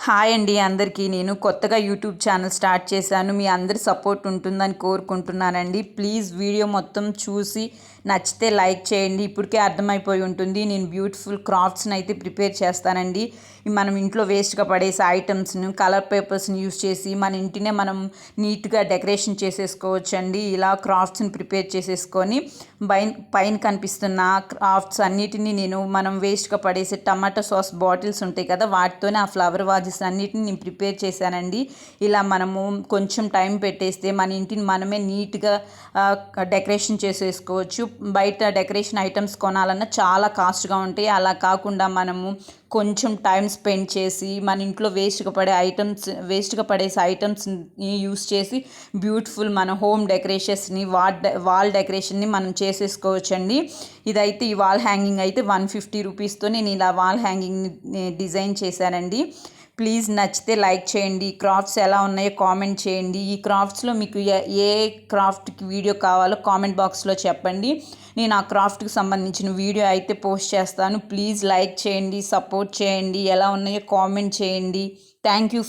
Hi అండి అందరికీ. నేను కొత్తగా యూట్యూబ్ ఛానల్ స్టార్ట్ చేశాను. మీ అందరి సపోర్ట్ ఉంటుందని కోరుకుంటున్నానండి. ప్లీజ్ వీడియో మొత్తం చూసి నచ్చితే లైక్ చేయండి. ఇప్పటికే అర్థమైపోయి ఉంటుంది. నేను బ్యూటిఫుల్ క్రాఫ్ట్స్ని అయితే ప్రిపేర్ చేస్తానండి. మనం ఇంట్లో వేస్ట్గా పడేసే ఐటమ్స్ను కలర్ పేపర్స్ని యూస్ చేసి మన ఇంటినే మనం నీట్గా డెకరేషన్ చేసేసుకోవచ్చు అండి. ఇలా క్రాఫ్ట్స్ని ప్రిపేర్ చేసేసుకొని పైన కనిపిస్తున్న క్రాఫ్ట్స్ అన్నిటినీ మనం వేస్ట్గా పడేసే టమాటో సాస్ బాటిల్స్ ఉంటాయి కదా, వాటితోనే ఆ ఫ్లవర్ వాజెస్ అన్నిటిని నేను ప్రిపేర్ చేశానండి. ఇలా మనము కొంచెం టైం పెట్టేస్తే మన ఇంటిని మనమే నీట్గా డెకరేషన్ చేసేసుకోవచ్చు. బయట డెకరేషన్ ఐటమ్స్ కొనాలన్నా చాలా కాస్ట్గా ఉంటాయి. అలా కాకుండా మనము కొంచెం టైం స్పెండ్ చేసి మన ఇంట్లో వేస్ట్గా పడేసే ఐటమ్స్ని యూస్ చేసి బ్యూటిఫుల్ మన హోమ్ డెకరేషన్స్ని వాల్ డెకరేషన్ని మనం చేసేసుకోవచ్చండి. ఇదైతే ఈ వాల్ హ్యాంగింగ్ అయితే 150 రూపీస్తో నేను ఇలా వాల్ హ్యాంగింగ్ని డిజైన్ చేశానండి. ప్లీజ్ నచ్చితే లైక్ చేయండి. క్రాఫ్ట్స్ ఎలా ఉన్నాయో కామెంట్ చేయండి. ఈ క్రాఫ్ట్స్లో మీకు ఏ క్రాఫ్ట్కి వీడియో కావాలో కామెంట్ బాక్స్లో చెప్పండి. నేను ఆ క్రాఫ్ట్కి సంబంధించిన వీడియో అయితే పోస్ట్ చేస్తాను. ప్లీజ్ లైక్ చేయండి, సపోర్ట్ చేయండి. ఎలా ఉన్నాయో కామెంట్ చేయండి. Thank you.